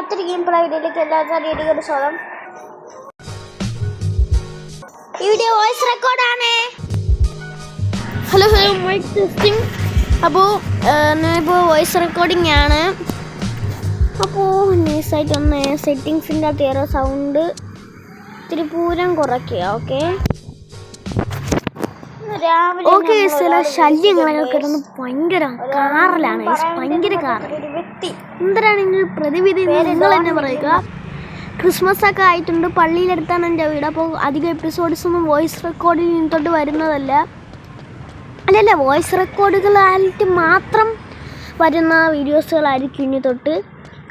മറ്റൊരു game play വീഡിയോയിലേക്ക് എല്ലാവർക്കും സ്വാഗതം. ഈ വീഡിയോ വോയിസ് റെക്കോർഡാണ്. Hello mike testing. അപ്പോൾ ഞാനിപ്പോൾ വോയിസ് റെക്കോർഡിംഗ് ആണ്. അപ്പോൾ നൈസായിട്ടൊന്ന് സെറ്റിങ്സിൻ്റെ അകത്ത് ഏറെ സൗണ്ട് ഇത്തിരി പൂരം കുറയ്ക്കുക. ഓക്കെ ചില ശല്യങ്ങളൊക്കെ കിടന്ന് ഭയങ്കര കാറിലാണ്, ഭയങ്കര കാർ. എന്തിനാണെങ്കിൽ പ്രതിവിധി നിങ്ങൾ തന്നെ പറയുക. ക്രിസ്മസ് ഒക്കെ ആയിട്ടുണ്ട്, പള്ളിയിലെടുത്താണ് എൻ്റെ വീട്. അപ്പോൾ അധികം എപ്പിസോഡ്സ് ഒന്നും വോയിസ് റെക്കോർഡിൽ തൊട്ട് വരുന്നതല്ല. അല്ലല്ല, വോയിസ് റെക്കോർഡുകളായിട്ട് മാത്രം വരുന്ന വീഡിയോസുകളായിരിക്കും ഇനി തൊട്ട്.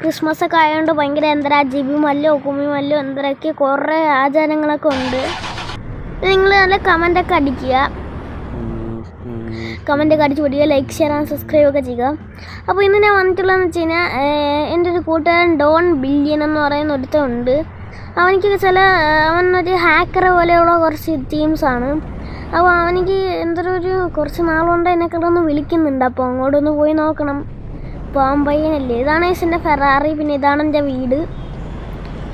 ക്രിസ്മസ് ഒക്കെ ആയതുകൊണ്ട് ഭയങ്കര എന്തരാ ജിബിമല്ലോ കുമ്മിമല്ലോ എന്തരൊക്കെ കുറേ ആചാരങ്ങളൊക്കെ ഉണ്ട്. നിങ്ങൾ നല്ല കമൻ്റൊക്കെ അടിക്കുക, കമൻ്റൊക്കെ അടിച്ച് പിടിക്കുക, ലൈക്ക് ഷെയർ ആൻഡ് സബ്സ്ക്രൈബ് ഒക്കെ ചെയ്യുക. അപ്പോൾ ഇന്ന് ഞാൻ വന്നിട്ടുള്ളതെന്ന് വെച്ച് കഴിഞ്ഞാൽ എൻ്റെ ഒരു കൂട്ടുകാരൻ ഡോൺ ബില്യൻ എന്ന് പറയുന്ന ഒരുത്തനുണ്ട്. അവനിക്ക് അവനൊരു ഹാക്കർ പോലെയുള്ള കുറച്ച് ടീംസാണ്. അപ്പോൾ അവനിക്ക് എന്തൊരു കുറച്ച് നാളുകൊണ്ട് എന്നെ കിടന്ന് വിളിക്കുന്നുണ്ട്. അപ്പോൾ അങ്ങോട്ടൊന്ന് പോയി നോക്കണം. പോകാൻ പയ്യനല്ലേ. ഇതാണ് എൻ്റെ ഫെറാറി, പിന്നെ ഇതാണ് എൻ്റെ വീട്.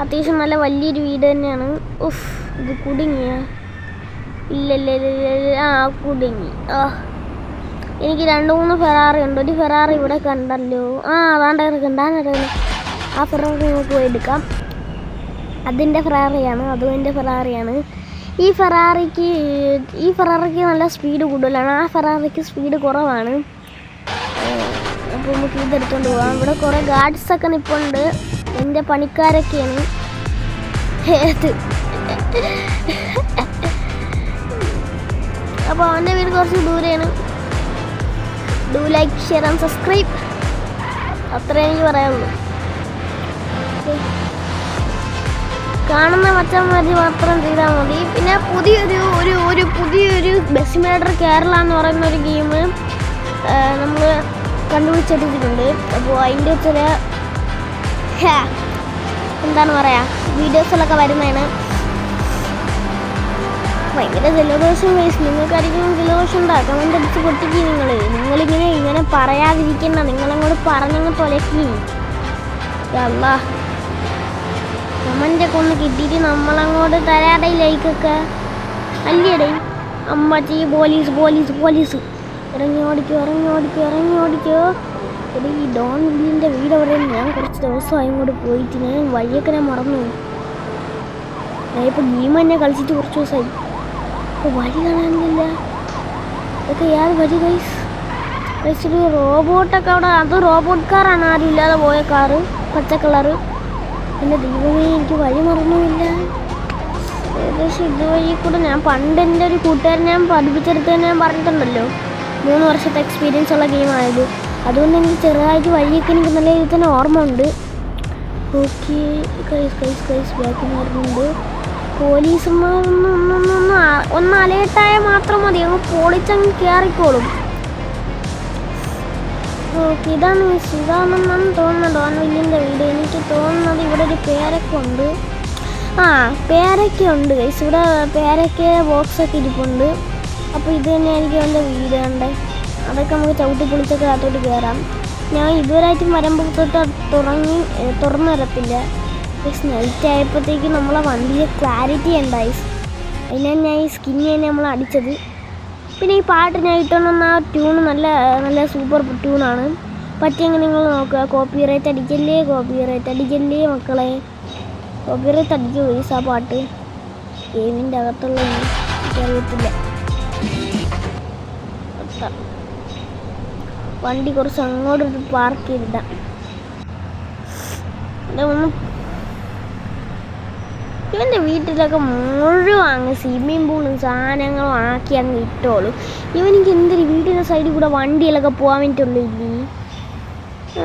അത്യാവശ്യം നല്ല വലിയൊരു വീട് തന്നെയാണ്. ഉഫ്, ഇത് കുടുങ്ങിയ ഇല്ലല്ലേ? കുടുങ്ങി. എനിക്ക് 2-3 ഫെറാറി ഉണ്ട്. ഒരു ഫെറാറി ഇവിടെ കണ്ടല്ലോ. അതാണ്ടായിരുന്നു. ആ ഫെറാറി നമുക്ക് പോയി എടുക്കാം. അതിൻ്റെ ഫെറാറിയാണ്, അതും എൻ്റെ ഫെറാറിയാണ്. ഈ ഫെറാറിക്ക് നല്ല സ്പീഡ് കൂടുതലാണ്, ആ ഫെറാറിക്ക് സ്പീഡ് കുറവാണ്. അപ്പോൾ നമുക്ക് ഇതെടുത്തുകൊണ്ട് പോകാം. ഇവിടെ കുറേ ഗാർഡ്സൊക്കെ നിൽപ്പുണ്ട്, എൻ്റെ പണിക്കാരൊക്കെയാണ്. അപ്പോൾ അവൻ്റെ വീട് കുറച്ച് ദൂരെയാണ്. Do like share and subscribe, അത്രേ എനിക്ക് പറയാനുള്ളൂ. കാണുന്ന മച്ചന്മാർ മാത്രം ചെയ്താൽ മതി. പിന്നെ പുതിയൊരു ബെസിമേഡർ കേരള എന്ന് പറയുന്ന ഒരു ഗെയിം നമ്മൾ കണ്ടുപിടിച്ചെടുത്തിട്ടുണ്ട്. അപ്പോൾ അതിൻ്റെ ചില എന്താണ് പറയുക വീഡിയോസിലൊക്കെ വരുന്നതാണ്. ഭയങ്കര ജലദോഷം വയസ്സ്. നിങ്ങൾക്കായിരിക്കും ജലദോഷം ഉണ്ടാകും. കമൻ്റ് അടിച്ച് പൊട്ടിക്ക്. നിങ്ങളിങ്ങനെ പറയാതിരിക്കുന്ന, നിങ്ങളങ്ങോട്ട് പറഞ്ഞങ്ങ് തൊലക്കി. അല്ലാ, കമൻ്റൊക്കെ ഒന്ന് കിട്ടിയിട്ട് നമ്മളങ്ങോട്ട് തരാതെ ലൈക്കൊക്കെ അല്ലേടേ. അമ്മച്ചി പോലീസ് ഇറങ്ങി ഓടിക്കോ. എടീ, ഈ ഡോൺ വില്ലിൻ്റെ വീട് എവിടെയാണ്? ഞാൻ കുറച്ച് ദിവസമായി ഇങ്ങോട്ട് പോയിട്ട് ഞാൻ വഴിയൊക്കെ മറന്നു. ഞാനിപ്പോൾ ഗെയിം തന്നെ കളിച്ചിട്ട് കുറച്ച് ദിവസമായി. അപ്പോൾ വഴി കാണാനില്ല. ഇതൊക്കെ ഏത് വഴി ഗൈസ്? ഒരു റോബോട്ടൊക്കെ അവിടെ, അത് റോബോട്ട് കാറാണ്, ആരും ഇല്ലാതെ പോയ കാറ്, പച്ച കളറ്. എൻ്റെ ദൈവമേ, എനിക്ക് വഴി മറന്നുമില്ല. ഏകദേശം ഇതുവഴി കൂടെ ഞാൻ പണ്ട് എൻ്റെ ഒരു കൂട്ടുകാരൻ ഞാൻ പഠിപ്പിച്ചെടുത്ത് ഞാൻ പറഞ്ഞിട്ടുണ്ടല്ലോ, 3 വർഷത്തെ എക്സ്പീരിയൻസ് ഉള്ള ഗെയിമായത്. അതുകൊണ്ട് എനിക്ക് ചെറുതായിട്ട് വഴിയൊക്കെ എനിക്ക് നല്ല രീതിയിൽ തന്നെ ഓർമ്മ ഉണ്ട്. ഓക്കെ കൈസ് ബാക്കിൽ വരുന്നുണ്ട്. പോലീസുമാരൊന്ന് അലേർട്ടായാൽ മാത്രം മതി, അങ്ങ് പൊളിച്ചങ്ങ് കയറിക്കോളും. ഓക്കെ, ഇതാണെന്നാണ് തോന്നുന്നത് ഡോൺ വില്ലിൻ്റെ വീട്. എനിക്ക് തോന്നുന്നത് ഇവിടെ ഒരു പേരക്ക ഉണ്ട്. പേരക്ക ഉണ്ട് ഗൈസ്. ഇവിടെ പേരക്ക ബോക്സൊക്കെ ഇരിപ്പുണ്ട്. അപ്പോൾ ഇത് തന്നെയായിരിക്കും എൻ്റെ വീട് കണ്ടേ. അതൊക്കെ നമുക്ക് ചവിട്ടി പൊളിച്ചൊക്കെ അകത്തോട്ട് കയറാം. ഞാൻ ഇതുവരെയായിട്ടും വരുമ്പോൾ തൊട്ട് തുറന്നു തരത്തില്ല. നൈറ്റ് ആയപ്പോഴത്തേക്ക് നമ്മളെ വണ്ടിയെ ക്ലാരിറ്റി ഉണ്ടായി. അതിനാണ് ഞാൻ ഈ സ്കിന്ന് തന്നെ നമ്മൾ അടിച്ചത്. പിന്നെ ഈ പാട്ട് ഞാൻ ഇട്ടുകൊണ്ടുവന്ന ആ ട്യൂണ് നല്ല സൂപ്പർ ട്യൂണാണ്. പറ്റിയെങ്കിൽ നിങ്ങൾ നോക്കുക. കോപ്പിറൈറ്റ് അടിക്കല്ലേ മക്കളെ. കോപ്പിറൈറ്റ് അടിക്കുമോ ഗൈസ് ആ പാട്ട്? ഗെയിമിൻ്റെ അകത്തുള്ള എനിക്കറിയത്തില്ല. വണ്ടി കുറച്ച് അങ്ങോട്ട് പാർക്ക് ചെയ്തിടാം. ഇവൻ്റെ വീട്ടിലൊക്കെ മുഴുവൻ സ്വിമ്മിംഗ് പൂളും സാധനങ്ങളും ആക്കി അങ്ങ് ഇട്ടോളൂ. ഇവനിക്ക് എന്തൊരു വീടിൻ്റെ സൈഡിൽ കൂടെ വണ്ടിയിലൊക്കെ പോകാൻ വേണ്ടിയിട്ടുള്ളൂ.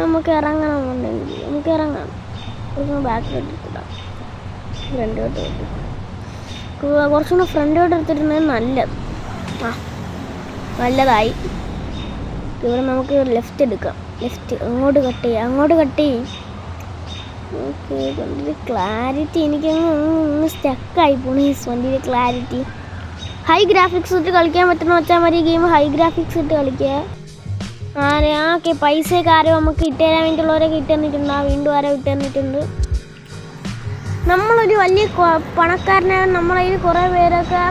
നമുക്ക് ഇറങ്ങണമെന്നുണ്ടെങ്കിൽ നമുക്ക് ഇറങ്ങാം. ബാക്കിൽ എടുത്തിടാം, ഫ്രണ്ടോട്ട് കുറച്ചുകൂടെ ഫ്രണ്ടോട്ട് എടുത്തിട്ടുണ്ടെങ്കിൽ നല്ലതായി. ഇവിടെ നമുക്ക് ലെഫ്റ്റ് എടുക്കാം. അങ്ങോട്ട് കട്ട് ചെയ്യും. ഓക്കെ, വണ്ടിയുടെ ക്ലാരിറ്റി എനിക്കങ്ങ് സ്റ്റക്കായി പോണു. ഈ വണ്ടിയുടെ ക്ലാരിറ്റി ഹൈ ഗ്രാഫിക്സ് ഇട്ട് കളിക്കാൻ പറ്റുന്ന വെച്ചാൽ മതി. ഗെയിം ഹൈ ഗ്രാഫിക്സ് ഇട്ട് കളിക്കുക. ഓക്കെ പൈസയൊക്കെ ആരോ നമുക്ക് ഇട്ട് തരാൻ വേണ്ടിയുള്ളവരൊക്കെ ഇട്ട് തന്നിട്ടുണ്ട്. വീണ്ടും ആരോ ഇട്ട് തന്നിട്ടുണ്ട്. നമ്മളൊരു വലിയ പണക്കാരനായ നമ്മളതിൽ കുറേ പേരൊക്കെ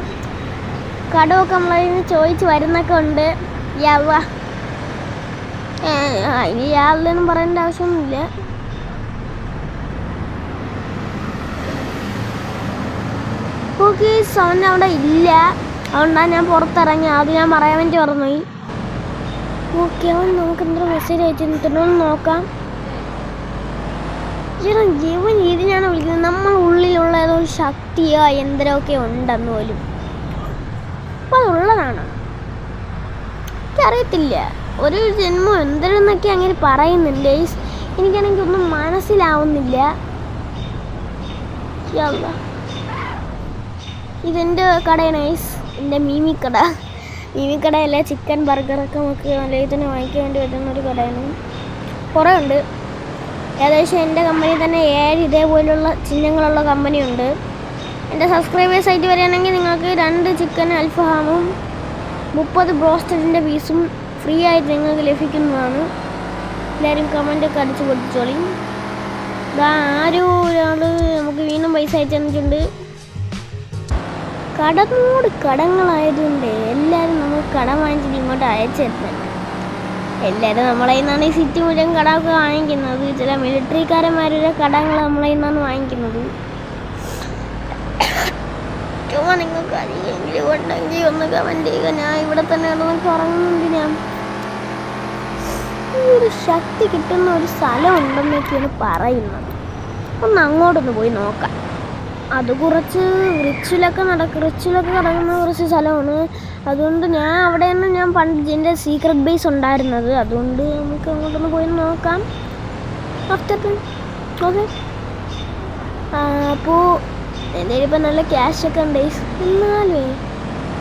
കടമൊക്കെ നമ്മളതിൽ ചോദിച്ച് വരുന്നൊക്കെ ഉണ്ട്. ഇനി യാതൊന്നും പറയേണ്ട ആവശ്യമൊന്നുമില്ല. ഓക്കെ അവൻ അവിടെ ഇല്ല, അതുകൊണ്ടാണ് ഞാൻ പുറത്തിറങ്ങി. അത് ഞാൻ പറയാൻ വേണ്ടി പറഞ്ഞുപോയി. ഓക്കെ അവൻ നമുക്ക് എന്താ മെസ്സേജ് അയച്ചിട്ടുണ്ടോ നോക്കാം. ജീവൻ ഇതിനാണ് വിളിക്കുന്നത്. നമ്മൾ ഉള്ളിലുള്ള ഏതോ ഒരു ശക്തിയോ യന്ത്രമൊക്കെ ഉണ്ടെന്ന് പോലും. അപ്പം അതുള്ളതാണ് എനിക്കറിയത്തില്ല. ഒരു ജന്മം എന്തെന്നൊക്കെ അങ്ങനെ പറയുന്നുണ്ട്. എനിക്കാണെങ്കിൽ ഒന്നും മനസ്സിലാവുന്നില്ല. ഇതെൻ്റെ കടയാണ് ഗൈസ്, എൻ്റെ മീമിക്കട. മീമിക്കടയല്ല, ചിക്കൻ ബർഗറൊക്കെ നമുക്ക് നല്ല തന്നെ വാങ്ങിക്കാൻ വേണ്ടി വരുന്നൊരു കടയാണ്. കുറേ ഉണ്ട്. ഏകദേശം എൻ്റെ കമ്പനി തന്നെ 7 ഇതേപോലുള്ള ചിഹ്നങ്ങളുള്ള കമ്പനിയുണ്ട്. എൻ്റെ സബ്സ്ക്രൈബേഴ്സ് ആയിട്ട് വരികയാണെങ്കിൽ നിങ്ങൾക്ക് 2 ചിക്കൻ അൽഫഹാമും 30 ബ്രോസ്റ്റഡിൻ്റെ പീസും ഫ്രീ ആയിട്ട് നിങ്ങൾക്ക് ലഭിക്കുന്നതാണ്. എല്ലാവരും കമൻ്റൊക്കെ അടിച്ച് പൊട്ടിച്ചോളി. ആരും ഒരാൾ നമുക്ക് വീണ്ടും പൈസ അയച്ചു തന്നിട്ടുണ്ട്. കടമോട് കടങ്ങളായതുകൊണ്ട് എല്ലാവരും നമ്മൾ കടം വാങ്ങിച്ചിട്ട് ഇങ്ങോട്ട് അയച്ചു തരുന്നുണ്ട്. എല്ലാവരും നമ്മളെ നിന്നാണ് ഈ സിറ്റി മുഴുവൻ കടമൊക്കെ വാങ്ങിക്കുന്നത്. ചില മിലിറ്ററിക്കാരന്മാരുടെ കടങ്ങൾ നമ്മളെ നിന്നാണ് വാങ്ങിക്കുന്നത്. നിങ്ങൾക്ക് അറിയെങ്കിലും ഉണ്ടെങ്കിൽ ഒന്ന് കമൻറ്റ് ചെയ്യുക. ഞാൻ ഇവിടെ തന്നെ കിടന്നൊക്കെ ഉറങ്ങുന്നുണ്ട്. ഞാൻ ഒരു ശക്തി കിട്ടുന്ന ഒരു സ്ഥലം ഉണ്ടെന്നൊക്കെയാണ് പറയുന്നത്. ഒന്ന് അങ്ങോട്ടൊന്ന് പോയി നോക്കാം. അത് കുറച്ച് റിച്ചിലൊക്കെ കിടക്കുന്ന കുറച്ച് സ്ഥലമാണ്. അതുകൊണ്ട് ഞാൻ അവിടെ നിന്ന് ഞാൻ പണ്ട് എൻ്റെ സീക്രട്ട് ബേസ് ഉണ്ടായിരുന്നത്. അതുകൊണ്ട് നമുക്ക് അങ്ങോട്ടൊന്ന് പോയി നോക്കാം. ഓക്കെ, അപ്പോൾ എൻ്റെ ഇപ്പം നല്ല ക്യാഷൊക്കെ ഉണ്ട്. എന്നാലേ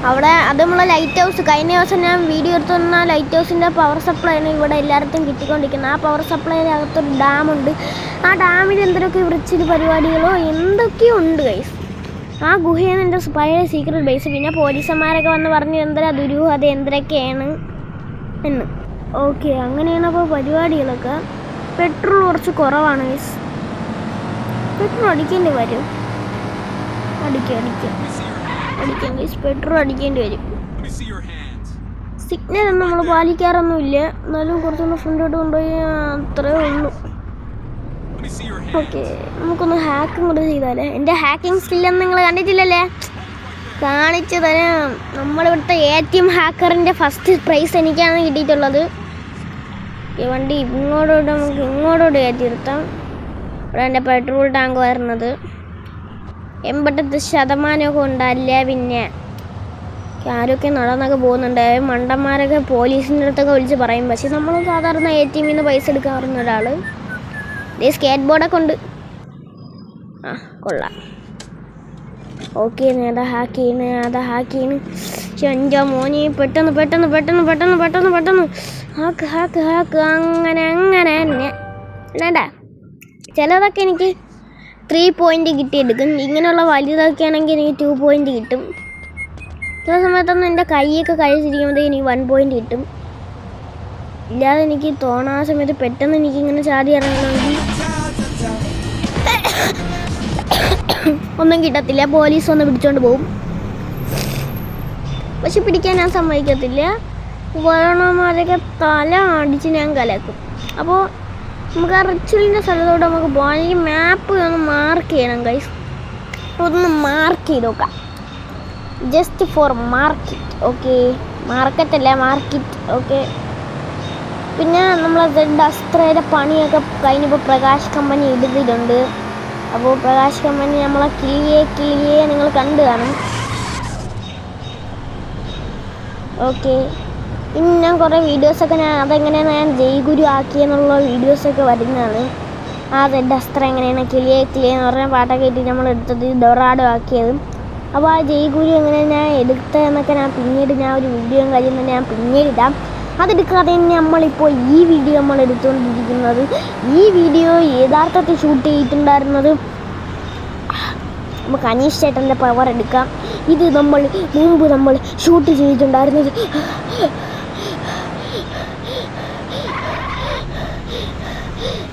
അവിടെ അത് നമ്മളെ ലൈറ്റ് ഹൗസ്, കഴിഞ്ഞ ദിവസം ഞാൻ വീഡിയോ എടുത്തു തന്ന ലൈറ്റ് ഹൗസിൻ്റെ പവർ സപ്ലൈ ആണ് ഇവിടെ എല്ലായിടത്തും കിട്ടിക്കൊണ്ടിരിക്കുന്നത്. ആ പവർ സപ്ലൈയുടെ അകത്തൊരു ഡാമുണ്ട്. ആ ഡാമിൽ എന്തൊക്കെ വൃച്ചിൽ പരിപാടികളോ എന്തൊക്കെയോ ഉണ്ട് ഗൈസ്. ആ ഗുഹയാണ് എൻ്റെ പഴയ സീക്രട്ട് ബേസ്. പിന്നെ പോലീസന്മാരൊക്കെ വന്ന് പറഞ്ഞു എന്തൊരു ദുരൂഹത എന്തൊക്കെയാണ് എന്ന്. ഓക്കെ, അങ്ങനെയാണ് അപ്പോൾ പരിപാടികളൊക്കെ. പെട്രോൾ കുറച്ച് കുറവാണ് ഗൈസ്. പെട്രോൾ അടിക്കേണ്ടി വരും. അടിക്കാം ഗൈസ്, പെട്രോൾ അടിക്കേണ്ടി വരും. സിഗ്നലൊന്നും നമ്മൾ പാലിക്കാറൊന്നുമില്ല. എന്നാലും കുറച്ചൊന്ന് ഫ്രണ്ടോട്ട് കൊണ്ടുപോയി അത്രേ ഉള്ളൂ. ഓക്കെ, നമുക്കൊന്ന് ഹാക്കും കൂടെ ചെയ്താലേ. എൻ്റെ ഹാക്കിംഗ് സ്കില്ലൊന്നും നിങ്ങൾ കണ്ടിട്ടില്ലല്ലേ? കാണിച്ചു തരാം. നമ്മളിവിടുത്തെ ATM ഹാക്കറിൻ്റെ ഫസ്റ്റ് പ്രൈസ് എനിക്കാണ് കിട്ടിയിട്ടുള്ളത്. വണ്ടി നമുക്ക് ഇങ്ങോട്ടോട്ട് കയറ്റി നിർത്താം. ഇവിടെ എൻ്റെ പെട്രോൾ ടാങ്ക് വരുന്നത് 88% ഉണ്ടല്ലേ. പിന്നെ ആരൊക്കെ നടന്നൊക്കെ പോകുന്നുണ്ട്. മണ്ടന്മാരൊക്കെ പോലീസിൻ്റെ അടുത്തൊക്കെ വിളിച്ച് പറയും. പക്ഷെ നമ്മൾ സാധാരണ ATM നിന്ന് പൈസ എടുക്കാൻ പറയുന്ന ഒരാൾ. സ്കേറ്റ് ബോർഡൊക്കെ ഉണ്ട്. കൊള്ളാം. ഓക്കെ, അതാ ഹാക്ക് ചെയ്യണ്. എൻ്റെ മോനി പെട്ടെന്ന് ഹാക്ക് അങ്ങനെ തന്നെ വേണ്ട. ചിലതൊക്കെ എനിക്ക് 3 പോയിൻ്റ് കിട്ടിയെടുക്കും. ഇങ്ങനെയുള്ള വലുതൊക്കെ ആണെങ്കിൽ എനിക്ക് 2 പോയിൻ്റ് കിട്ടും. ചില സമയത്തൊന്നും എൻ്റെ കൈയൊക്കെ കഴിച്ചിരിക്കുമ്പോഴത്തേക്ക് എനിക്ക് 1 പോയിൻ്റ് കിട്ടും. ഇല്ലാതെ എനിക്ക് തോന്നാത്ത സമയത്ത് പെട്ടെന്ന് എനിക്കിങ്ങനെ ചാടി ഇറങ്ങണമെങ്കിൽ ഒന്നും കിട്ടത്തില്ല. പോലീസ് ഒന്ന് പിടിച്ചോണ്ട് പോകും. പക്ഷെ പിടിക്കാൻ ഞാൻ സമ്മതിക്കത്തില്ല. വരണമാരൊക്കെ തല അടിച്ച് ഞാൻ കലക്കും. അപ്പോൾ നമുക്ക് ആ റിച്വലിൻ്റെ സ്ഥലത്തോട്ട് നമുക്ക് പോകാൻ. എനിക്ക് മാപ്പ് ഒന്ന് മാർക്ക് ചെയ്യണം ഗൈസ്. ഒന്ന് മാർക്ക് ചെയ്ത് നോക്കാം. Just for market. ഓക്കെ, മാർക്കറ്റല്ല മാർക്കറ്റ്. ഓക്കെ, പിന്നെ നമ്മൾ അസ്ത്രയുടെ പണിയൊക്കെ കഴിഞ്ഞപ്പോൾ പ്രകാശ് കമ്പനി എടുത്തിട്ടുണ്ട്. അപ്പോൾ പ്രകാശ് കമ്പനി നമ്മളെ കിളിയെ നിങ്ങൾ കണ്ടു കാണും. ഓക്കെ, പിന്നെ ഞാൻ കുറേ വീഡിയോസൊക്കെ അതെങ്ങനെയാണ് ഞാൻ ജയ്ഗുരു ആക്കിയെന്നുള്ള വീഡിയോസൊക്കെ വരുന്നതാണ്. ആ അസ്ത്രം എങ്ങനെയാണ് കിളിയെ എന്ന് പറഞ്ഞ പാട്ടൊക്കെ ഇട്ട് നമ്മൾ എടുത്തത് ഡൊറാഡോ ആക്കിയത്. അപ്പോൾ ആ ജയ്ഗുരു എങ്ങനെ ഞാൻ എടുത്തതെന്നൊക്കെ ഞാൻ ഒരു വീഡിയോ കഴിയുമ്പോൾ ഞാൻ പിന്നീട് ഇടാം. അതെടുക്കാതെ തന്നെ നമ്മളിപ്പോൾ ഈ വീഡിയോ നമ്മൾ എടുത്തുകൊണ്ടിരിക്കുന്നത്. ഈ വീഡിയോ യഥാർത്ഥത്തിൽ ഷൂട്ട് ചെയ്തിട്ടുണ്ടായിരുന്നത് നമുക്ക് അനീഷ് ചേട്ടൻ്റെ പവർ എടുക്കാം. ഇത് മുമ്പ് നമ്മൾ ഷൂട്ട് ചെയ്തിട്ടുണ്ടായിരുന്നത്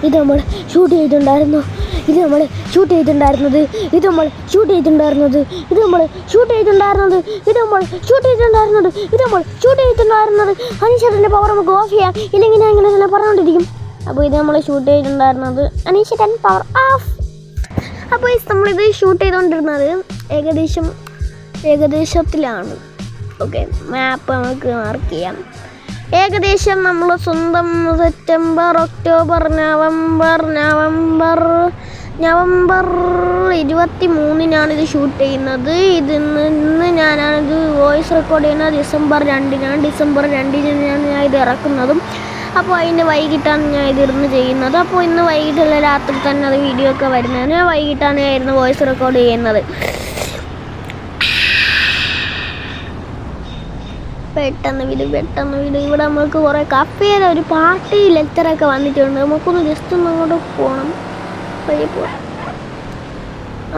ഇത് നമ്മൾ ഷൂട്ട് ചെയ്തിട്ടുണ്ടായിരുന്നു ഇത് നമ്മൾ ഷൂട്ട് ചെയ്തിട്ടുണ്ടായിരുന്നത് ഇത് നമ്മൾ ഷൂട്ട് ചെയ്തിട്ടുണ്ടായിരുന്നത് ഇത് നമ്മൾ ഷൂട്ട് ചെയ്തിട്ടുണ്ടായിരുന്നത് ഇത് നമ്മൾ ഷൂട്ട് ചെയ്തിട്ടുണ്ടായിരുന്നത് ഇത് നമ്മൾ ഷൂട്ട് ചെയ്തിട്ടുണ്ടായിരുന്നത് അനീഷേട്ടൻ്റെ പവർ നമുക്ക് ഓഫ് ചെയ്യാം, ഇല്ലെങ്കിൽ ഞാൻ ഇങ്ങനെ തന്നെ പറഞ്ഞുകൊണ്ടിരിക്കും. അപ്പോൾ ഇത് നമ്മൾ ഷൂട്ട് ചെയ്തിട്ടുണ്ടായിരുന്നത് അനീഷേട്ടൻ പവർ ഓഫ്. അപ്പോൾ നമ്മളിത് ഷൂട്ട് ചെയ്തുകൊണ്ടിരുന്നത് ഏകദേശത്തിലാണ്. ഓക്കെ, മാപ്പ് നമുക്ക് മാർക്ക് ചെയ്യാം. ഏകദേശം നമ്മൾ സ്വന്തം സെപ്റ്റംബർ, ഒക്ടോബർ, നവംബർ 23-നാണ് ഇത് ഷൂട്ട് ചെയ്യുന്നത്. ഇന്ന് ഞാനാണിത് വോയിസ് റെക്കോർഡ് ചെയ്യുന്നത് ഡിസംബർ 2-നാണ്. ഡിസംബർ 2-നാണ് ഞാൻ ഇത് ഇറക്കുന്നതും. അപ്പോൾ അതിൻ്റെ വൈകിട്ടാണ് ഞാൻ ഇതിരുന്ന് ചെയ്യുന്നത്. അപ്പോൾ ഇന്ന് വൈകിട്ടുള്ള രാത്രി തന്നെ അത് വീഡിയോ ഒക്കെ വരുന്നത്. ഞാൻ വൈകിട്ടാണ് ആയിരുന്നു വോയിസ് റെക്കോർഡ് ചെയ്യുന്നത്. പെട്ടെന്ന് വിട്. ഇവിടെ നമുക്ക് കുറേ കഫേയിൽ ഒരു പാർട്ടി ലെക്ചറൊക്കെ വന്നിട്ടുണ്ട്. നമുക്കൊന്ന് ജസ്റ്റ് ഒന്ന് അങ്ങോട്ട് പോകണം. വഴി പോകാം.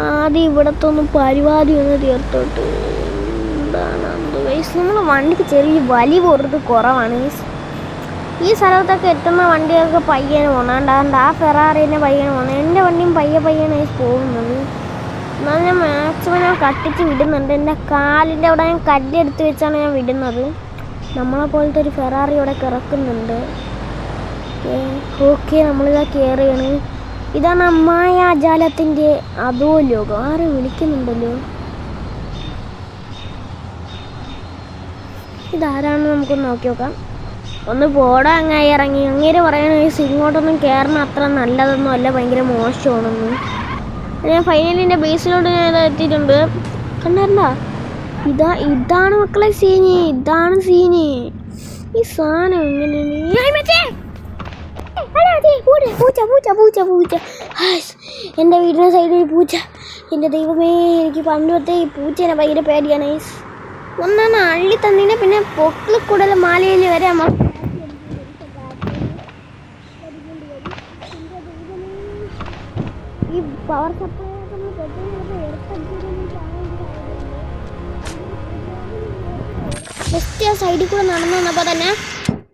ആദ്യം ഇവിടത്തെ ഒന്ന് പരിപാടി ഒന്ന് തീർത്തോട്ട്. എന്താണ് നമ്മളെ വണ്ടിക്ക് ചെറിയ വലി പോறது കുറവാണ്. ഈ സ്ഥലത്തൊക്കെ എത്തുന്ന വണ്ടികൾക്ക് പയ്യനെ പോകണം. ആ ഫെറാറിനെ പയ്യനെ പോകണം. എൻ്റെ വണ്ടിയും പയ്യനായി പോകുന്നത്. എന്നാൽ ഞാൻ മാക്സിമം ഞാൻ കട്ടിച്ച് വിടുന്നുണ്ട്. എൻ്റെ കാലിൻ്റെ അവിടെ ഞാൻ കല്ലെടുത്ത് വെച്ചാണ് ഞാൻ വിടുന്നത്. നമ്മളെ പോലത്തെ ഒരു ഫെറാറി ഇവിടെ കിടക്കുന്നുണ്ട്. ഓക്കെ, നമ്മളിതാ കയറുകയാണ്. ഇതാണ് മായാജാലത്തിൻ്റെ അതോ ലോകം. ആരും വിളിക്കുന്നുണ്ടല്ലോ. ഇതാരാണെന്ന് നമുക്കൊന്ന് നോക്കി നോക്കാം. ഒന്ന് പോടാ അങ്ങായി ഇറങ്ങി. അങ്ങേര് പറയണ ഇങ്ങോട്ടൊന്നും കയറണം അത്ര നല്ലതൊന്നും അല്ല, ഭയങ്കര മോശമാണെന്ന്. ഞാൻ ഫൈനലിൻ്റെ ബേസിലോട്ട് ഞാൻ എത്തിയിട്ടുണ്ട്. കണ്ടാ, ഇതാണ് മക്കളെ സീന്. ഇതാണ് സീന്. ഈ സാധനം എങ്ങനെയാണ്? പൂച്ച. എൻ്റെ വീടിൻ്റെ സൈഡിൽ പൂച്ച. എൻ്റെ ദൈവമേ, എനിക്ക് പണ്ട് തൊട്ടേ ഈ പൂച്ചേനെ ഭയങ്കര പേടിയാണ്. ഒന്നാണ് അള്ളി തന്നിനെ, പിന്നെ പൊക്കിൾക്കുടൽ മാലയിൽ വരെ ഈ പവർ സപ്ലൈ ജസ്റ്റ് ആ സൈഡിൽ കൂടെ നടന്നു വന്നപ്പോൾ തന്നെ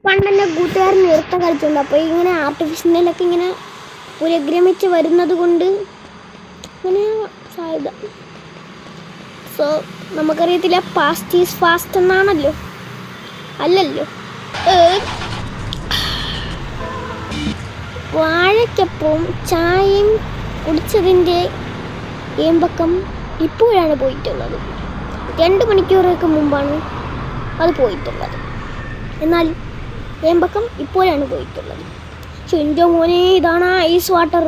പണ്ടെൻ്റെ കൂട്ടുകാരൻ നൃത്തം കളിച്ചിട്ടുണ്ട്. അപ്പോൾ ഇങ്ങനെ ആർട്ടിഫിഷ്യലൊക്കെ ഇങ്ങനെ പുരഗ്രമിച്ച് വരുന്നത് കൊണ്ട് ഇങ്ങനെ സാധ്യത. സോ നമുക്കറിയത്തില്ല, പാസ്റ്റ് ഈസ് ഫാസ്റ്റ് എന്നാണല്ലോ, അല്ലല്ലോ. വാഴയ്ക്കൊപ്പം ചായയും കുടിച്ചതിൻ്റെ ഏമ്പക്കം ഇപ്പോഴാണ് പോയിട്ടുള്ളത്. 2 മണിക്കൂറൊക്കെ മുമ്പാണ് അത് പോയിട്ടുള്ളത്. എന്നാൽ ഏമ്പക്കം ഇപ്പോഴാണ് പോയിട്ടുള്ളത്. പക്ഷെ എൻ്റെ മോനെ, ഇതാണ് ഐസ് വാട്ടർ.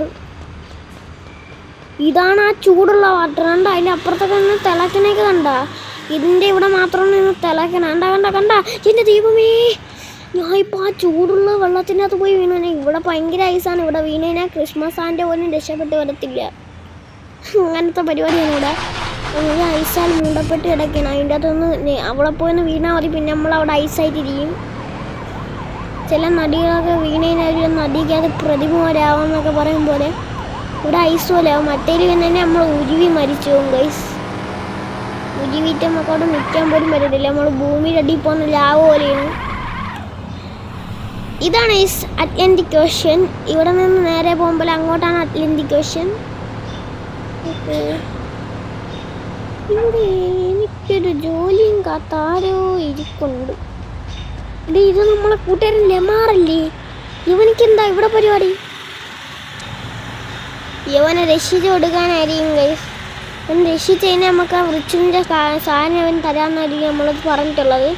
ഇതാണ് ആ ചൂടുള്ള വാട്ടർ. കണ്ട, അതിൻ്റെ അപ്പുറത്തൊക്കെ നിന്ന് തിളക്കണേക്ക് കണ്ട. ഇതിൻ്റെ ഇവിടെ മാത്രമാണ് തിളക്കണ. കണ്ട. എൻ്റെ ദൈവമേ, ഞാൻ ഇപ്പോൾ ആ ചൂടുള്ള വെള്ളത്തിൻ്റെ അകത്ത് പോയി വീണേ. ഇവിടെ ഭയങ്കര ഐസാണ്. ഇവിടെ വീണേനാൽ ക്രിസ്മസ് ആൻ്റെ പോലും രക്ഷപ്പെട്ട് വരത്തില്ല. അങ്ങനത്തെ പരിപാടിയാണ് ഇവിടെ. നമ്മൾ ഐസാൽ മൂടപ്പെട്ട് കിടക്കണം. അതിൻ്റെ അകത്തൊന്ന് അവിടെ പോയിന്ന് വീണാൽ മതി, പിന്നെ നമ്മളവിടെ ഐസായിട്ടിരിക്കും. ചില നദികളൊക്കെ വീണേനാൽ നദിക്കകത്ത് പ്രതിമ വരാമെന്നൊക്കെ പറയും പോലെ ഇവിടെ ഐസ് പോലെ ആവും. മറ്റേല് തന്നെ നമ്മൾ ഉരുവി മരിച്ചു പോകും ഗൈസ്. ഉരുവിയിട്ട് നമുക്ക് അവിടെ നിൽക്കാൻ പോലും പറ്റത്തില്ല. നമ്മൾ ഭൂമിയുടെ അടിയിൽ പോകുന്ന ലാവ പോലെയാണ്. ഇതാണ് അറ്റ്ലാന്റിക് ഓഷ്യൻ. ഇവിടെ നിന്ന് നേരെ പോകുമ്പോൾ അങ്ങോട്ടാണ് അറ്റ്ലാന്റിക് ഓഷ്യൻ. ഇവിടെ എനിക്കൊരു ജോലിയും കാത്താരോ ഇരിക്കുന്നുണ്ട്. ഇത് നമ്മളെ കൂട്ടുകാരൻ ലെമാറല്ലേ? ഇവനിക്കെന്താ ഇവിടെ പരിപാടി? യവനെ രക്ഷിച്ചു കൊടുക്കാനായിരിക്കും ഗൈസ്. അവൻ രക്ഷിച്ച് കഴിഞ്ഞാൽ നമുക്ക് ആ റിച്ചിൻ്റെ സാധനം അവൻ തരാമെന്നായിരിക്കും നമ്മളത് പറഞ്ഞിട്ടുള്ളത്.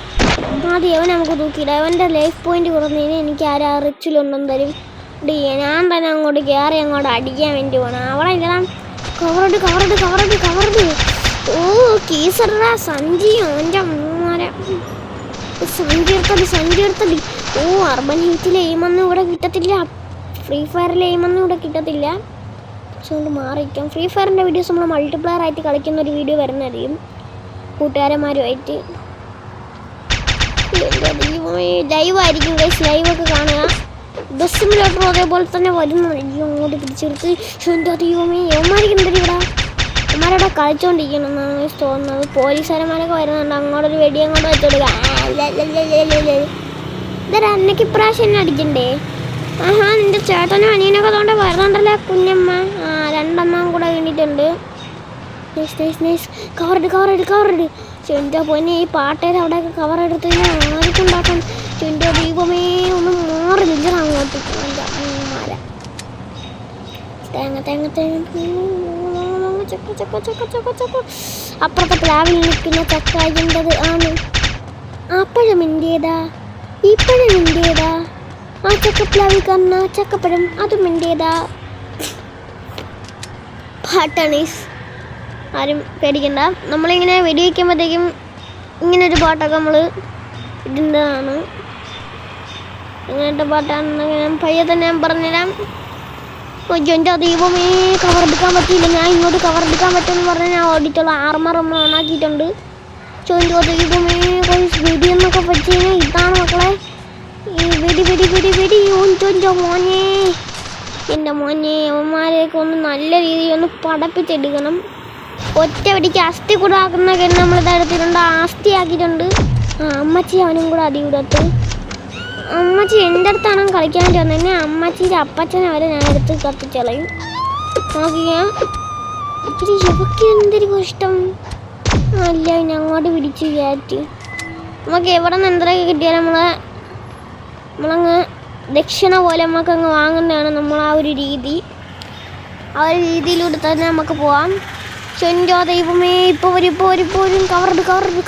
ആദ്യം അവൻ നമുക്ക് തൂക്കിയിടാം. അവൻ്റെ ലൈഫ് പോയിന്റ് കുറഞ്ഞതിന് എനിക്ക് ആരാ റിച്ചിലുണ്ടെന്ന് തരും. ഞാൻ തന്നെ അങ്ങോട്ട് കയറി അങ്ങോട്ട് അടിക്കാൻ വേണ്ടി പോകണം. അവിടെ ഇടാം. കവറഡ്. ഓ കീസറാ സഞ്ചിയോ എൻ്റെ അമ്മമാരെ സഞ്ചി എടുത്തത്. ഓ അർബൻ ഹീറ്റിലെ എയിമൊന്നും ഇവിടെ കിട്ടത്തില്ല. ഫ്രീ ഫയറിലെ എയിമൊന്നും ഇവിടെ കിട്ടത്തില്ല. പക്ഷെ കൊണ്ട് മാറിയിരിക്കാം. ഫ്രീ ഫയറിൻ്റെ വീഡിയോസ് നമ്മൾ മൾട്ടിപ്ലെയർ ആയിട്ട് കളിക്കുന്ന ഒരു വീഡിയോ വരുന്നതായിരിക്കും കൂട്ടുകാരന്മാരുമായിട്ട്. ലൈവായിരിക്കും ഗൈസ്. ലൈവൊക്കെ കാണുക. ബസ് സിമുലേറ്ററും അതേപോലെ തന്നെ വരുന്നതായിരിക്കും. അങ്ങോട്ട് പിടിച്ചെടുത്ത് എന്താ ദൈവമേ, യവന്മാരിക്കുന്നുണ്ട് ഇവിടെ. അവന്മാരവിടെ കളിച്ചോണ്ടിരിക്കണമെന്നാണ് തോന്നുന്നത്. പോലീസുകാരന്മാരൊക്കെ വരുന്നുണ്ട്. അങ്ങോട്ടൊരു വെടി അങ്ങോട്ട് വെച്ചോടുക. ഇതൊരു അന്നയ്ക്ക് ഇപ്രാവശ്യം തന്നെ അടിക്കണ്ടേ? ആഹാ നിന്റെ ചേട്ടനും അനിയനൊക്കെ അതുകൊണ്ട് വരുന്നുണ്ടല്ലേ കുഞ്ഞമ്മ. ആ രണ്ടെണ്ണം കൂടെ വേണ്ടിയിട്ടുണ്ട്. Nice nice nice. കവറിട്. ചെൻ്റെ പൊന്നെ ഈ പാട്ടേരെ അവിടെയൊക്കെ കവർ എടുത്ത് കഴിഞ്ഞാൽ ആർക്കും ഉണ്ടാക്കാൻ. ചെൻ്റെ ദീപമേ ഒന്നും മാറില്ല അങ്ങോട്ട്. തേങ്ങ അപ്പുറത്തെ പ്ലാവിൽ നിൽക്കുന്ന ചക്ക അതിൻ്റെത് ആണ്. അപ്പഴം എൻ്റേതാ, ഈ പഴം എൻ്റേതാ, ആ ചക്കപ്ലാവിൽ കന്ന ചക്കപ്പഴം അതും എൻ്റേതാ. പാട്ടാണീസ്. ആരും പേടിക്കണ്ട. നമ്മളിങ്ങനെ വെടിവെക്കുമ്പോഴത്തേക്കും ഇങ്ങനൊരു പാട്ടൊക്കെ നമ്മൾ ഇടുന്നതാണ്. ഇങ്ങനത്തെ പാട്ടാണെന്ന് ഞാൻ പയ്യെ തന്നെ ഞാൻ പറഞ്ഞുതരാം. എൻ്റെ ദൈവമേ കവറെടുക്കാൻ പറ്റിയില്ല. ഞാൻ ഇങ്ങോട്ട് കവറെടുക്കാൻ പറ്റുമെന്ന് പറഞ്ഞാൽ ഞാൻ ഓടിച്ചുള്ള ആർമർ നമ്മൾ ഓണാക്കിയിട്ടുണ്ട്. എൻ്റെ ദൈവമേ വെടി എന്നൊക്കെ പറ്റി കഴിഞ്ഞാൽ ഇതാണ് മക്കളെ ഈ വെടി ഓഞ്ചോ മോനെ. എൻ്റെ മോനെ അവന്മാരെയൊക്കെ ഒന്ന് നല്ല രീതിയിൽ ഒന്ന് പടപ്പിച്ചെടുക്കണം. ഒറ്റ വെടിക്ക് അസ്ഥി കൂടെ ആക്കുന്നൊക്കെ നമ്മൾ തരത്തിലുണ്ട്. അസ്ഥി ആക്കിയിട്ടുണ്ട്. അമ്മച്ചി അവനും കൂടെ അടി കൂടത്ത്. അമ്മച്ചി എൻ്റെ അടുത്താണ് കളിക്കാനായിട്ട് വന്നത്. എന്നെ അമ്മച്ചിയുടെ അപ്പച്ചനെ വരെ ഞാൻ എടുത്ത് കത്തിച്ചളയും. നോക്കിയാ ഇച്ചിരി ഇവക്ക് എന്തൊരു കഷ്ടം. അല്ല പിന്നെ അങ്ങോട്ട് പിടിച്ച് കയറ്റി. നമുക്ക് എവിടെ നിന്ന് എന്തൊക്കെ കിട്ടിയാലും നമ്മളങ്ങ് ദക്ഷിണ പോലെ നമുക്കങ്ങ് വാങ്ങുന്നതാണ് നമ്മൾ ആ ഒരു രീതി. ആ ഒരു രീതിയിലൂടെ തന്നെ നമുക്ക് പോവാം. എൻ്റെ ദൈവമേ ഇപ്പോൾ വരും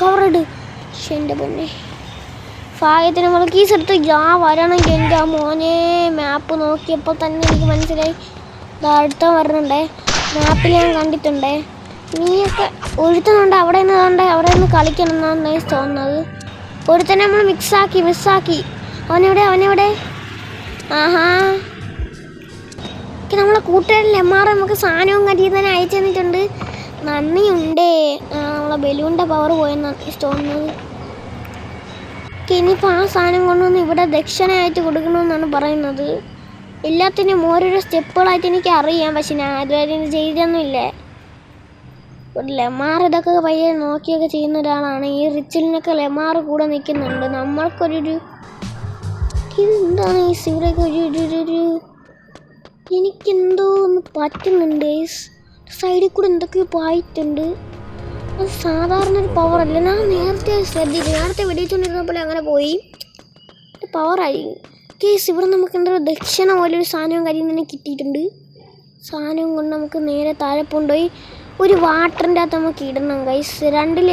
കവറിട്. എൻ്റെ പൊന്നെ ഭാഗ്യത്തിന് നമ്മൾ കീസ് എടുത്ത് വരണം. എൻ്റെ മോനെ മാപ്പ് നോക്കിയപ്പോൾ തന്നെ എനിക്ക് മനസ്സിലായി അടുത്ത വരണുണ്ടേ. മാപ്പിൽ ഞാൻ കണ്ടിട്ടുണ്ടേ. നീയൊക്കെ ഒഴുത്തുന്നുണ്ട്. അവിടെ നിന്ന് കളിക്കണം എന്നാണ് തോന്നുന്നത്. ഒരുത്തന്നെ നമ്മൾ മിസ്സാക്കി. അവനെവിടെ ആഹാ നമ്മളെ കൂട്ടുകാരിൽ എമ്മാറ് നമുക്ക് സാധനവും കരിയും തന്നെ അയച്ചു തന്നിട്ടുണ്ട്. നന്ദിയുണ്ടേ. നമ്മളെ ബലൂണിൻ്റെ പവർ പോയെന്നാണ് തോന്നുന്നത്. ഇനിയിപ്പോൾ ആ സാധനം കൊണ്ടുവന്ന് ഇവിടെ ദക്ഷിണയായിട്ട് കൊടുക്കണമെന്നാണ് പറയുന്നത്. എല്ലാത്തിനും ഓരോരോ സ്റ്റെപ്പുകളായിട്ട് എനിക്ക് അറിയാം. പക്ഷെ ഞാൻ അതുവരെ ചെയ്തൊന്നുമില്ലേ. ലെമാർ ഇതൊക്കെ പയ്യെ നോക്കിയൊക്കെ ചെയ്യുന്ന ഒരാളാണ്. ഈ റിച്ചിലിനൊക്കെ ലെമാർ കൂടെ നിൽക്കുന്നുണ്ട്. നമ്മൾക്കൊരു ഇതെന്താണ് ഈ സിവിലൊക്കെ ഒരു എനിക്കെന്തോ ഒന്ന് പറ്റുന്നുണ്ട്. സൈഡിൽ കൂടെ എന്തൊക്കെയോ പായിട്ടുണ്ട്. അത് സാധാരണ ഒരു പവറല്ല. ഞാൻ നേരത്തെ ശ്രദ്ധിച്ചു. നേരത്തെ വെടിച്ചുകൊണ്ടിരുന്നപ്പോൾ അങ്ങനെ പോയി. പവറായിരിക്കും കേസ്. ഇവിടെ നമുക്ക് എന്തോ ദക്ഷിണ പോലെ ഒരു സാധനവും കാര്യം തന്നെ കിട്ടിയിട്ടുണ്ട്. സാധനവും കൊണ്ട് നമുക്ക് നേരെ താഴെ കൊണ്ടുപോയി ഒരു വാട്ടറിൻ്റെ അകത്ത് നമുക്ക് ഇടണം ഗൈസ്.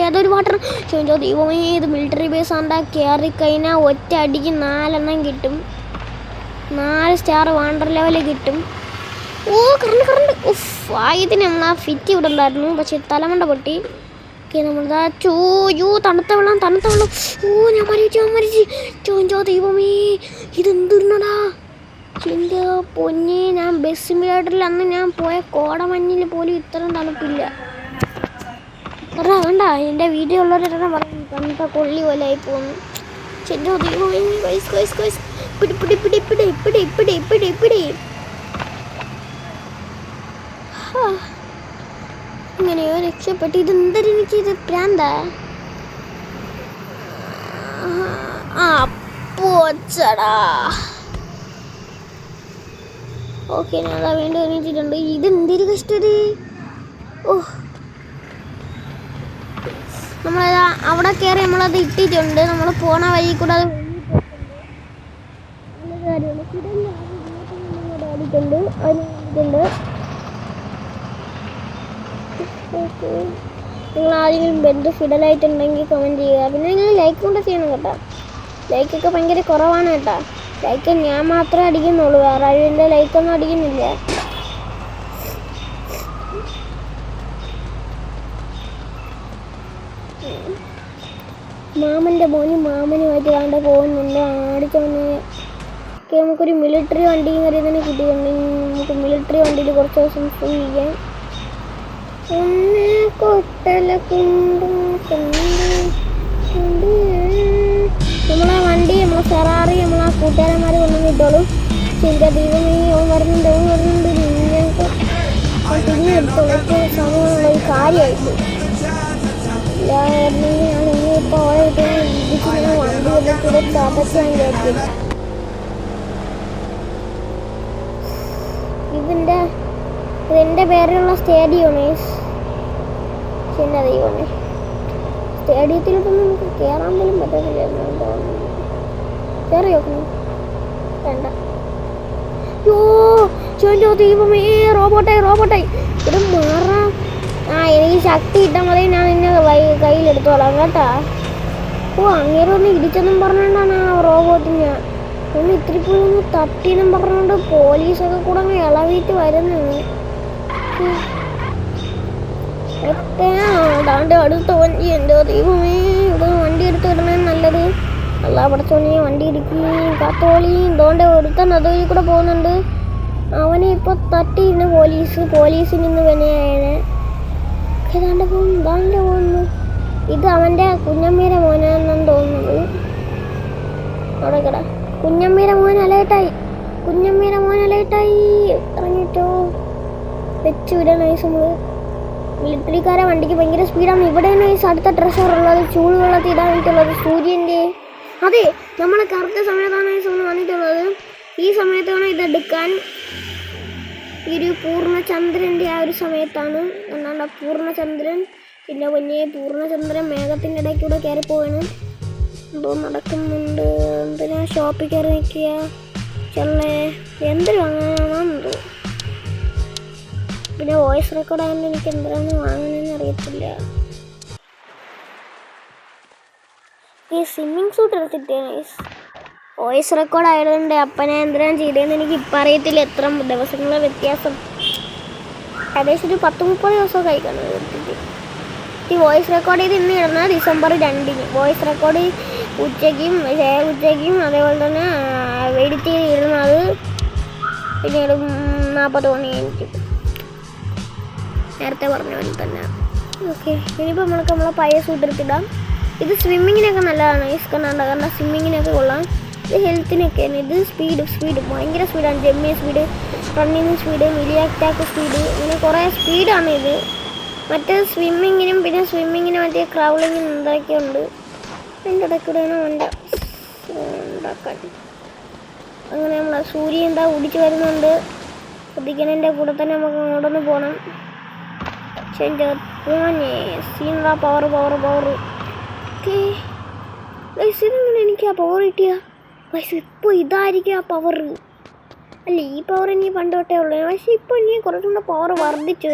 ഏതൊരു വാട്ടർ ചോദിച്ചോ ദൈവമേ. ഇത് മിലിറ്ററി ബേസ് ആണ്ടാ. കയറിക്കഴിഞ്ഞാൽ ഒറ്റ അടിക്ക് 4 എണ്ണം കിട്ടും. 4 സ്റ്റാർ വാണ്ടർ ലെവല് കിട്ടും. ഓ കറണ്ട് ആയതിന് നമ്മൾ ആ ഫിറ്റ് ഇവിടെ ഉണ്ടായിരുന്നു. പക്ഷെ തലമണ്ട പൊട്ടി. ഓക്കെ നമ്മളിതാ തണുത്ത വെള്ളം. ഓ ഞാൻ മരിച്ചു. ചോദിച്ചോ ദൈവമേ ഇതെന്തിരുന്നടാ. എൻ്റെ പൊന്നെ ഞാൻ ബസ് സിമുലേറ്ററിൽ അന്ന് ഞാൻ പോയ കോടമഞ്ഞിൽ പോലും ഇത്രയും തണുപ്പില്ല. വേണ്ട എൻ്റെ വീഡിയോ ഉള്ളവരെല്ലാം പറയും തണുത്ത കൊള്ളി പോലെ ആയി പോകുന്നു. എൻ്റെ ദൈവമേ പിടി. ഇങ്ങനെയോ രക്ഷപ്പെട്ട്. ഇതെന്തൊരു എനിക്കിത് പ്രാന്താ. പോച്ചടാ. ഓക്കെ ഞാൻ അതാ വീണ്ടും എണീറ്റിട്ടുണ്ട്. ഇതെന്തൊരു കഷ്ടത്. നമ്മളത് അവിടെ കയറി നമ്മളത് ഇട്ടിട്ടുണ്ട്. നമ്മൾ പോണ വഴി കൂടെ അത് നിങ്ങൾ ആരെങ്കിലും ബെഡ് ഫിഡലായിട്ടുണ്ടെങ്കിൽ കമൻറ്റ് ചെയ്യുക. പിന്നെ നിങ്ങൾ ലൈക്ക് കൊണ്ട് ചെയ്യണം കേട്ടോ. ലൈക്കൊക്കെ ഭയങ്കര കുറവാണ് കേട്ടോ. ലൈക്ക് ഞാൻ മാത്രമേ അടിക്കുന്നുള്ളൂ. വേറെ ആരും എൻ്റെ ലൈക്കൊന്നും അടിക്കുന്നില്ല. മാമൻ്റെ മാമനുമായിട്ട് കണ്ട് പോകുന്നുണ്ട്. ആടിച്ചോന്ന് നമുക്കൊരു മിലിറ്ററി വണ്ടി കയറി തന്നെ കിട്ടിയിട്ടുണ്ടെങ്കിൽ നമുക്ക് മിലിറ്ററി വണ്ടിയിൽ കുറച്ച് ദിവസം ഫ്രീ ചെയ്യാം. നമ്മളെ വണ്ടി നമ്മളെ ഫെറാറി നമ്മളെ കൂട്ടുകാരന്മാർ കൊണ്ടുവന്ന് ഇട്ടോളും. ശരിക്കും ദൈവമേ വരുന്നുണ്ട്. ഞങ്ങൾക്ക് പിന്നെ എടുത്തോളൂ. സമയമുള്ള ഒരു കാര്യമായിട്ട് ഞാൻ ഇനിയിപ്പോൾ ഓരോ ഇടിച്ച് വണ്ടി വന്നിട്ട് ചതച്ച് ഞാൻ കയറ്റി. ഇതെൻ്റെ പേരിലുള്ള സ്റ്റേഡിയമാണ് ഗൈസ്. എൻ്റെ ദൈവമേ, സ്റ്റേഡിയത്തിലോട്ടൊന്നും നമുക്ക് കയറാൻ പോലും പറ്റത്തില്ല എന്നാണ് തോന്നുന്നത്. കയറി നോക്കുന്നു വേണ്ട. യോ ദൈവമേ, റോബോട്ടായി ഇവിടെ മാറാം. എനിക്ക് ശക്തി ഇട്ടാൽ മതി, ഞാൻ നിന്നെ കയ്യിലെടുത്തോളാം കേട്ടാ. അങ്ങേരെ ഒന്ന് ഇടിച്ചെന്നും പറഞ്ഞുകൊണ്ടാണ് ആ റോബോട്ടിന് ഒന്ന് ഇത്തിരി പോയി ഒന്ന് തട്ടിയെന്നും പറഞ്ഞുകൊണ്ട് പോലീസൊക്കെ കൂടെ അങ്ങ് ഇളവിയിട്ട് വരുന്നത്. അതാണ്ട് അടുത്ത വണ്ടി. എൻ്റെ ദൈവമേ, ഇവിടെ വണ്ടി എടുത്ത് വിടണേ നല്ലത്. അല്ലാ പഠിച്ചോളി, വണ്ടി ഇടിക്കുകയും കാത്തോളി. ഇതുകൊണ്ട് ഒരുത്തൻ അതുവഴി കൂടെ പോകുന്നുണ്ട്. അവനെ ഇപ്പോൾ തട്ടിയിരുന്ന പോലീസിൽ നിന്ന് വിനയായനെ ഏതാണ്ട് പോകുന്നു. ഇത് അവൻ്റെ കുഞ്ഞമ്മയുടെ മോനാണെന്നാണ് തോന്നുന്നത്. അവിടെ കട കുഞ്ഞമ്മയുടെ മോൻ അലേട്ടായി ഇറങ്ങിട്ടോ വെച്ചു വിടാൻ നൈസ്. നമ്മൾ മിലിറ്ററിക്കാരെ വണ്ടിക്ക് ഭയങ്കര സ്പീഡാണ്. ഇവിടെ നൈസ് അടുത്ത ട്രഷറുള്ളത് ചൂടുവെള്ളത്തിൽ ഇടാൻ വേണ്ടിയിട്ടുള്ളത് സൂര്യൻ്റെ. അതെ, നമ്മൾ കറക്റ്റ് സമയത്താണ് നൈസ് ഒന്ന് വന്നിട്ടുള്ളത്. ഈ സമയത്താണ് ഇതെടുക്കാൻ. ഈ ഒരു പൂർണ്ണചന്ദ്രൻ്റെ ആ ഒരു സമയത്താണ്. എന്താണ് പൂർണ്ണചന്ദ്രൻ. പിന്നെ പൊന്നെ പൂർണ്ണചന്ദ്രൻ മേഘത്തിൻ്റെ ഇടയ്ക്കൂടെ കയറി പോവാണ്. എന്തോ നടക്കുന്നുണ്ട്. എന്തിനാ ഷോപ്പിൽ കയറി നിൽക്കുക ചെള്ളേ, എന്തിനു വാങ്ങാനെന്തോ. പിന്നെ വോയിസ് റെക്കോർഡ് ആയതുകൊണ്ട് എനിക്ക് എന്തിനാണ് വാങ്ങണമെന്ന് അറിയത്തില്ല. ഈ സ്വിമ്മിങ് സൂട്ട് എടുത്തിട്ടേ വോയിസ് റെക്കോർഡ് ആയതുകൊണ്ട് അപ്പനെ എന്തിനാണ് ചെയ്തതെന്ന് എനിക്ക് ഇപ്പം അറിയത്തില്ല. എത്ര ദിവസങ്ങളെ വ്യത്യാസം, ഏകദേശം ഒരു 10-30 ദിവസം കഴിക്കണം എടുത്തിട്ട്. ഈ വോയിസ് റെക്കോർഡ് ചെയ്ത് ഇന്ന് ഇടുന്നത് ഡിസംബർ 2-ന്. വോയിസ് റെക്കോർഡ് ഉച്ചയ്ക്കും അതേപോലെ തന്നെ എഡിറ്റ് ചെയ്ത് ഇടുന്നത് പിന്നീട് 40 മണി കഴിഞ്ഞിട്ട്. നേരത്തെ പറഞ്ഞ പോലെ തന്നെ. ഓക്കെ, ഇനിയിപ്പോൾ നമ്മളെ പഴയ സൂട്ട് എടുത്തിടാം. ഇത് സ്വിമ്മിങ്ങിനൊക്കെ നല്ലതാണ്. കാരണം സ്വിമ്മിങ്ങിനൊക്കെ കൊള്ളാം. ഇത് ഹെൽത്തിനൊക്കെയാണ്. ഇത് സ്പീഡ് ഭയങ്കര സ്പീഡാണ്. ജമ്മിയ സ്പീഡ്, റണ്ണിങ് സ്പീഡ്, മിലി അറ്റാക്ക് സ്പീഡ്, ഇങ്ങനെ കുറേ സ്പീഡാണ് ഇത്. മറ്റേ സ്വിമ്മിങ്ങിനും പിന്നെ മറ്റേ ക്രൗളിങ്ങിനും എന്തൊക്കെയുണ്ട്. അതിൻ്റെ ഇടയ്ക്കൂടെയാണ് ഉണ്ടാക്കാൻ. അങ്ങനെ നമ്മൾ സൂര്യൻ എന്താ ഓടിച്ച് വരുന്നുണ്ട്. ശ്രദ്ധിക്കണതിൻ്റെ കൂടെ തന്നെ നമുക്ക് അങ്ങോട്ടൊന്ന് പോകണം. സീനുള്ള പവർ ഓക്കെ. ഇതെങ്ങനെ എനിക്ക് ആ പവർ കിട്ടിയ ഇപ്പോൾ ഇതായിരിക്കും ആ പവർ. അല്ല, ഈ പവർ എനിക്ക് പണ്ട് തൊട്ടേ ഉള്ളൂ. പക്ഷേ ഇപ്പോൾ എനിക്ക് കുറച്ചുകൂടെ പവർ വർദ്ധിച്ചു.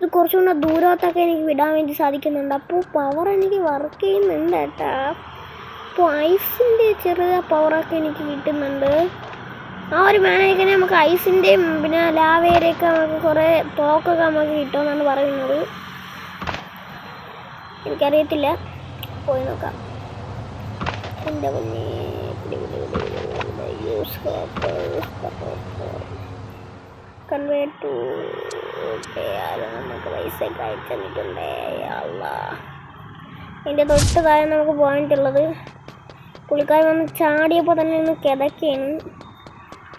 ഇത് കുറച്ചുകൂടെ ദൂരത്തൊക്കെ എനിക്ക് വിടാൻ വേണ്ടി സാധിക്കുന്നുണ്ട്. അപ്പോൾ പവർ എനിക്ക് വർക്ക് ചെയ്യുന്നുണ്ട് കേട്ടാ. അപ്പോൾ ഐസിൻ്റെ ചെറിയ പവറൊക്കെ എനിക്ക് കിട്ടുന്നുണ്ട്. ആ ഒരു മാനേജിനെ നമുക്ക് ഐസിൻ്റെയും പിന്നെ ലാവേരെയൊക്കെ നമുക്ക് കുറേ തോക്കൊക്കെ നമുക്ക് കിട്ടുമെന്നാണ് പറയുന്നത്. എനിക്കറിയത്തില്ല, പോയി നോക്കാം. എൻ്റെ പൊന്നേ, കൺവേർട്ട് ടു നമുക്ക് പൈസ ഒക്കെ അയച്ചു തന്നിട്ടുണ്ടേ. അതിൻ്റെ തൊട്ട് താഴെ നമുക്ക് പോകാനായിട്ടുള്ളത്. പുള്ളിക്കാരൻ വന്ന് ചാടിയപ്പോൾ തന്നെ ഒന്ന് കിതക്കുകയാണ്.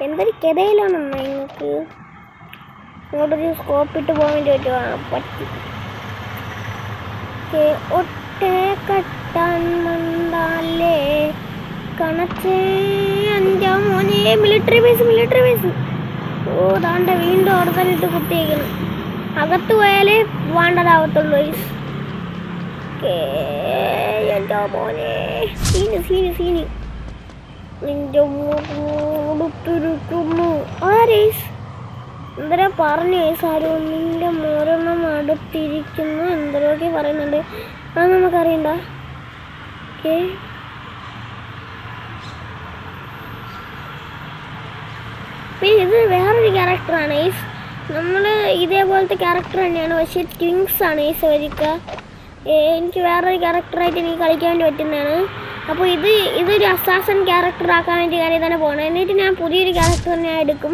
എന്തൊരു കിതയിലാണെന്നാ നിങ്ങൾക്ക്. ഇങ്ങോട്ടൊരു സ്കോപ്പിട്ട് പോകാൻ വേണ്ടി പറ്റി. ഒട്ടേ കട്ടാൻ മണ്ടാലേ കണച്ചേ എൻ്റെ മോനെ. Military base. ഓ താണ്ട വീണ്ടും അവിടെ തന്നെ ഇട്ട് കുത്തിയേക്കുന്നു. അകത്ത് പോയാലേ വേണ്ടതാവത്തുള്ളൂ. എൻ്റെ മോനെ സീന് നിന്റെ മൂടുത്തിരിക്കുന്നു. എന്തരാ പറഞ്ഞു സാരോ, നിന്റെ മോരെണ്ണം അടുത്തിരിക്കുന്നു എന്തരൊക്കെ പറയുന്നുണ്ട്. അത് നമുക്കറിയണ്ട. ഓക്കെ, പിന്നെ ഇത് വേറൊരു ക്യാരക്ടറാണ്. നമ്മൾ ഇതേപോലത്തെ ക്യാരക്ടർ തന്നെയാണ്, പക്ഷേ ട്വിങ്സ് ആണ് വരിക. എനിക്ക് വേറൊരു ക്യാരക്ടറായിട്ട് എനിക്ക് കളിക്കാൻ വേണ്ടി പറ്റുന്നതാണ്. അപ്പോൾ ഇതൊരു അസാസൻ ക്യാരക്ടർ ആക്കാൻ വേണ്ടി കാര്യം തന്നെ പോകണം. എന്നിട്ട് ഞാൻ പുതിയൊരു ക്യാരക്ടർ ഞാൻ എടുക്കും.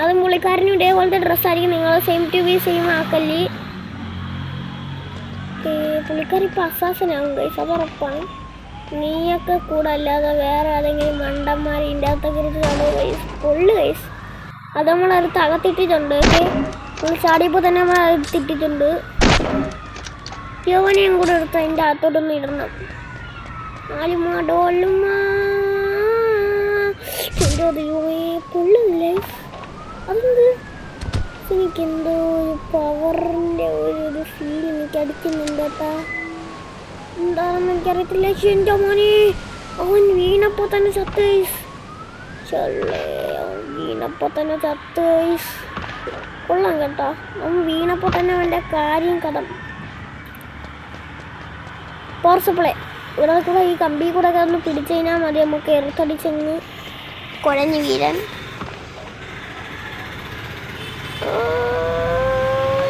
അതും പുള്ളിക്കാരനും ഇതേപോലത്തെ ഡ്രസ്സായിരിക്കും. നിങ്ങൾ സെയിം ടു ബി സെയിം ആക്കല്ലേ. പുള്ളിക്കാരിപ്പോൾ അസാസനാകും ഗൈസ്, അത് ഉറപ്പാണ്. നീയൊക്കെ കൂടെ അല്ലാതെ വേറെ ഏതെങ്കിലും മണ്ടന്മാർ ഇതിൻ്റെ അകത്തൊക്കെ ഇരുന്ന് ഗൈസ് പൊള്ളു ഗൈസ്. അത് നമ്മളടുത്ത് അകത്തിട്ടിട്ടുണ്ട്. ഓക്കെ, നമ്മൾ ചാടിയപ്പോൾ തന്നെ നമ്മൾ അടുത്തിട്ടിട്ടുണ്ട്. യോവനെയും കൂടെ എടുത്ത് അതിൻ്റെ അകത്തോട്ടൊന്ന് ഇടണം. പൊള്ളില്ലേ അതെന്ത്? എനിക്കെന്തോ ഒരു പവറിൻ്റെ ഒരു ഫീൽ എനിക്ക് അടിക്കുന്നുണ്ട് കേട്ടാ. എന്താണെന്ന് എനിക്കറിയത്തില്ല. എൻ്റെ മോനെ അവൻ വീണപ്പോൾ തന്നെ ചത്ത്. ചൊല്ലേ അവൻ വീണപ്പോൾ തന്നെ ചത്ത്. കൊള്ളാം കേട്ടോ. അവൻ വീണപ്പോൾ തന്നെ അവൻ്റെ കാര്യം കഥം. പവർ സപ്ലൈ ഇവിടെ കൂടെ ഈ കമ്പി കൂടെ ഒക്കെ ഒന്ന് പിടിച്ചു കഴിഞ്ഞാൽ മതി നമുക്ക് എറുത്തടിച്ചെന്ന് കുഴഞ്ഞു വീരാൻ.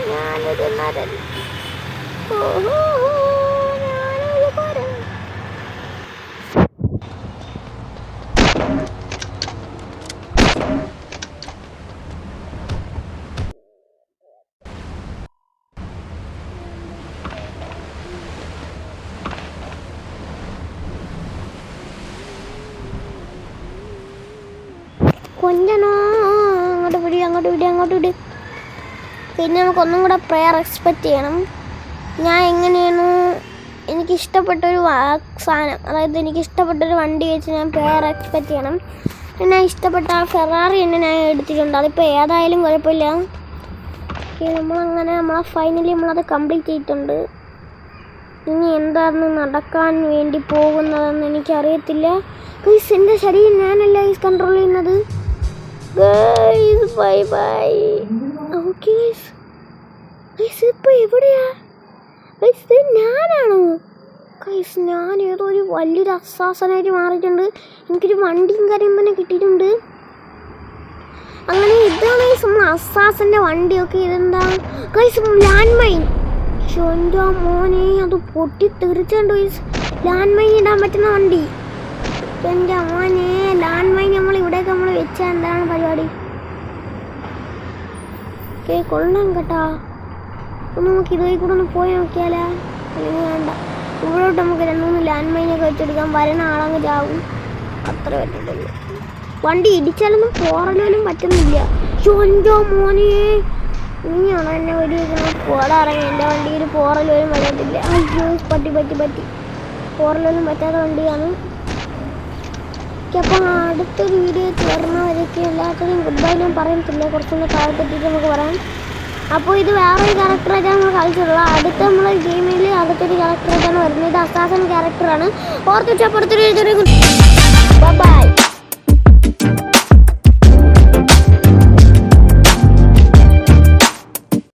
ഞാനൊരു നരൻ. ഞാനൊരു പരൻ. കൊഞ്ചനോ അങ്ങോട്ട് വിട്. പിന്നെ നമുക്കൊന്നും കൂടെ പ്രെയർ എക്സ്പെക്റ്റ് ചെയ്യണം. ഞാൻ എങ്ങനെയാണ് എനിക്കിഷ്ടപ്പെട്ടൊരു സാധനം, അതായത് എനിക്കിഷ്ടപ്പെട്ടൊരു വണ്ടി വെച്ച് ഞാൻ പ്രെയർ എക്സ്പെക്റ്റ് ചെയ്യണം. പിന്നെ ഇഷ്ടപ്പെട്ട ഫെറാറി തന്നെ ഞാൻ എടുത്തിട്ടുണ്ട്. അതിപ്പോൾ ഏതായാലും കുഴപ്പമില്ല. നമ്മളെ ഫൈനലി നമ്മളത് കംപ്ലീറ്റ് ചെയ്തിട്ടുണ്ട്. ഇനി എന്താണ് നടക്കാൻ വേണ്ടി പോകുന്നതെന്ന് എനിക്കറിയത്തില്ല. ഗൈസ് എൻ്റെ ശരീരം ഞാനല്ല ഗൈസ് കൺട്രോൾ ചെയ്യുന്നത്. Guys bye bye. Okay guys ഇപ്പോൾ എവിടെയാ ഗൈസ്? ഇത് ഞാനാണോ ഗൈസ്? ഞാൻ ഏതോ ഒരു വലിയൊരു അസാസനായിട്ട് മാറിയിട്ടുണ്ട്. എനിക്കൊരു വണ്ടിയും കാര്യം തന്നെ കിട്ടിയിട്ടുണ്ട്. അങ്ങനെ ഇതാണ് ഗൈസ് നമ്മൾ അസാസൻ്റെ വണ്ടിയൊക്കെ. ഇതെന്താ ഗൈസ്? Land mine. എൻ്റെ മോനെ അത് പൊട്ടിത്തെറിച്ചുണ്ട് ഗൈസ്. ലാൻഡ് മൈൻ ഇടാൻ പറ്റുന്ന വണ്ടി. എൻ്റെ മോനെ ലാൻഡ് മൈൻ നമ്മൾ ഇവിടെയൊക്കെ നമ്മൾ വെച്ചാൽ എന്താണ് പരിപാടി? കൊള്ളാം കേട്ടാ. ഒന്ന് നമുക്ക് ഇതുവഴി കൂടെ ഒന്ന് പോയി നോക്കിയാലോ? അല്ലെങ്കിൽ വേണ്ട, ഇവിടോട്ട് നമുക്ക് 2-3 ലാൻഡ് മൈനൊക്കെ വെച്ചെടുക്കാം. വരുന്ന ആളങ്ങ് ചാവും. അത്ര പറ്റുള്ളൂ. വണ്ടി ഇടിച്ചാലൊന്നും പോറലോലും പറ്റുന്നില്ല. എൻ്റെ മോനെ ഇനിയാണോ എന്നെ ഒരു പോടാറങ്ങി? എൻ്റെ വണ്ടിയിൽ പോറലോലും വരത്തില്ല. അയ്യോ പറ്റി പോറലോലും പറ്റാത്ത വണ്ടിയാണ്. അപ്പം അടുത്തൊരു വീഡിയോ ചേർന്നവരൊക്കെ എല്ലാത്തിനും ഗുഡ് ബൈ ഞാൻ പറയത്തില്ല. കുറച്ചൊന്ന് താഴത്തെത്തിയിട്ട് നമുക്ക് പറയാം. അപ്പോൾ ഇത് വേറൊരു ക്യാരക്ടറായിട്ടാണ് നമ്മൾ കളിച്ചിട്ടുള്ളത്. അടുത്ത നമ്മളെ ഗെയിമിൽ അടുത്തൊരു ക്യാരക്ടറായിട്ടാണ് വരുന്നത്. ഇത് അസാസൻ ക്യാരക്ടറാണ്. ഓർത്ത് വെച്ചപ്പോഴത്തൊരു ബൈ.